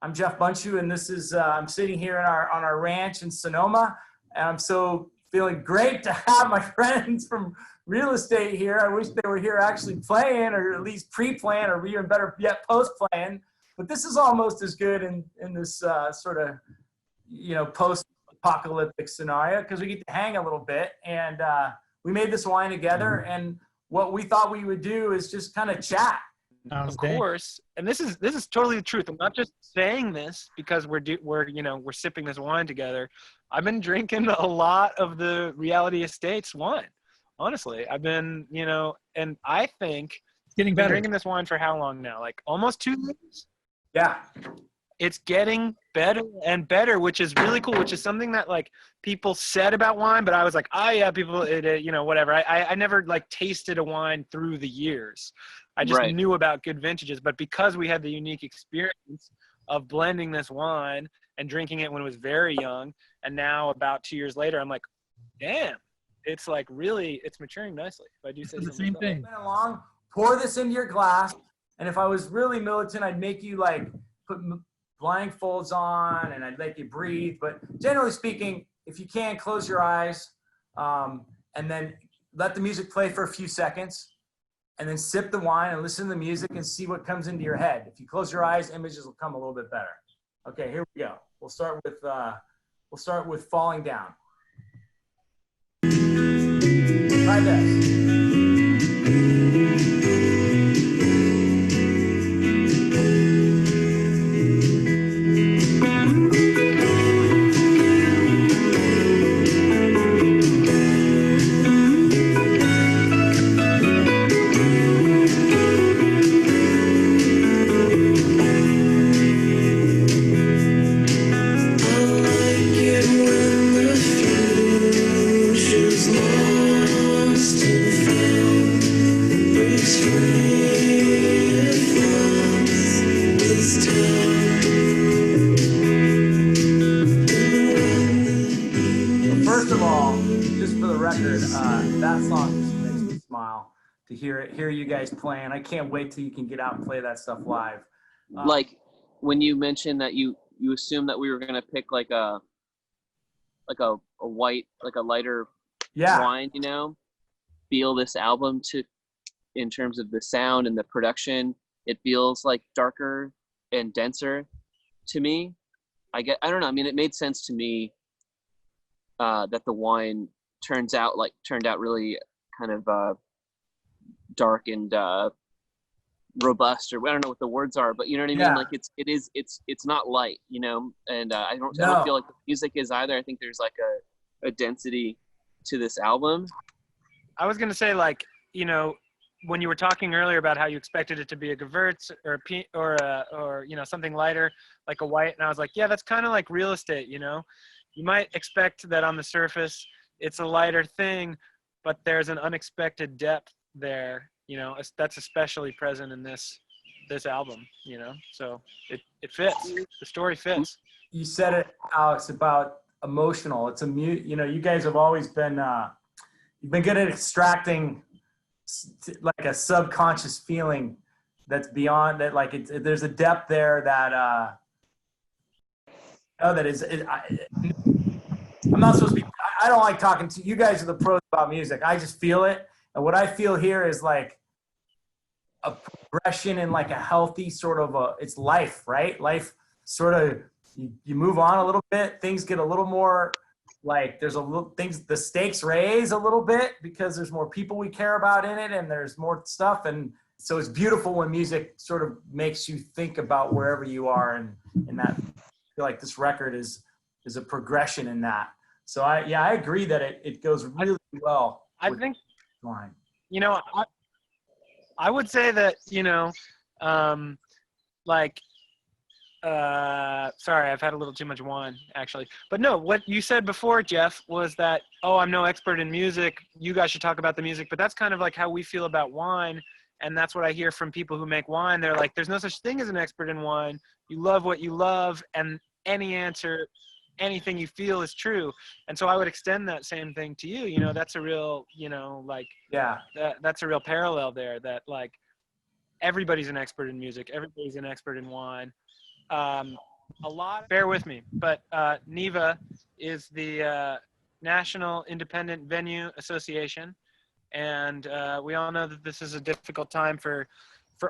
I'm Jeff Bundschu, and this is I'm sitting here on our ranch in Sonoma, and I'm so feeling great to have my friends from real estate here. I wish they were here actually playing, or at least pre-playing, or even better yet, post-playing. But this is almost as good in this sort of post-apocalyptic scenario, because we get to hang a little bit, and we made this wine together. And what we thought we would do is just kind of chat. Of course, and this is totally the truth. I'm not just saying this because we're sipping this wine together. I've been drinking a lot of the Reality Estates wine. Honestly, I've been, and I think it's getting better. I've been drinking this wine for how long now? Like almost 2 years. Yeah, it's getting better and better, which is really cool. Which is something that like people said about wine, but I was like, oh yeah, people, whatever. I never like tasted a wine through the years. I just knew about good vintages, but because we had the unique experience of blending this wine and drinking it when it was very young, and now about 2 years later, I'm like, damn, it's like really, it's maturing nicely. If I do say the same thing. Along, pour this into your glass, and if I was really militant, I'd make you like put blindfolds on, and I'd let you breathe. But generally speaking, if you can, close your eyes, and then let the music play for a few seconds. And then sip the wine and listen to the music and see what comes into your head. If you close your eyes, images will come a little bit better. Okay, here we go. We'll start with Falling Down. Try this. That song just makes me smile to hear you guys playing. I can't wait till you can get out and play that stuff live. Like when you mentioned that you assumed that we were gonna pick like a white, like a lighter wine, feel this album in terms of the sound and the production. It feels like darker and denser to me. I don't know. I mean, it made sense to me that the wine turned out really kind of dark and robust, or I don't know what the words are, but you know what I mean? Like it's not light, and I don't feel like the music is either. I think there's like a density to this album. I was gonna say, like, when you were talking earlier about how you expected it to be a Gewürz or something lighter, like a white, and I was like, yeah, that's kind of like Real Estate. You might expect that on the surface it's a lighter thing, but there's an unexpected depth there, that's especially present in this album, so it fits. The story fits. You said it, Alex, about emotional. It's you guys have always been, you've been good at extracting like a subconscious feeling that's beyond that. Like there's a depth there that, that is, I'm not supposed to be, I don't like talking to you guys are the pros about music. I just feel it. And what I feel here is like a progression in like a healthy sort of it's life, right? Life sort of, you move on a little bit. Things get a little more like the stakes raise a little bit because there's more people we care about in it and there's more stuff. And so it's beautiful when music sort of makes you think about wherever you are. And that, I feel like this record is a progression in that. So I agree that it goes really well. I think wine. I would say that, sorry, I've had a little too much wine actually, but no, what you said before, Jeff, was that, I'm no expert in music. You guys should talk about the music, but that's kind of like how we feel about wine. And that's what I hear from people who make wine. They're like, there's no such thing as an expert in wine. You love what you love, and anything you feel is true. And so I would extend that same thing to you. That's a real, that's a real parallel there, that like everybody's an expert in music. Everybody's an expert in wine. a lot. Bear with me, but NIVA is the National Independent Venue Association, and we all know that this is a difficult time for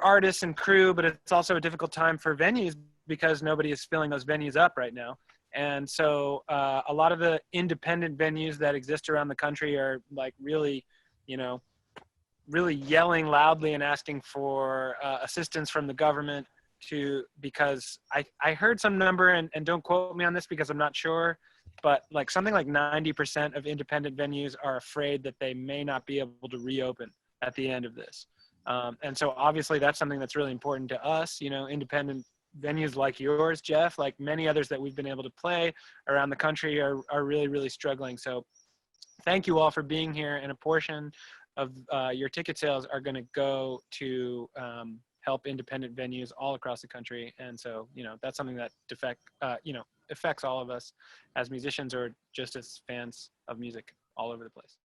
artists and crew, but it's also a difficult time for venues because nobody is filling those venues up right now. And so a lot of the independent venues that exist around the country are like really, you know, really yelling loudly and asking for assistance from the government because I heard some number, and don't quote me on this because I'm not sure, but like something like 90% of independent venues are afraid that they may not be able to reopen at the end of this. And so obviously that's something that's really important to us, you know, independent venues like yours, Jeff, like many others that we've been able to play around the country are really, really struggling. So thank you all for being here, and a portion of your ticket sales are going to go to help independent venues all across the country. And so, you know, that's something that affects all of us as musicians or just as fans of music all over the place.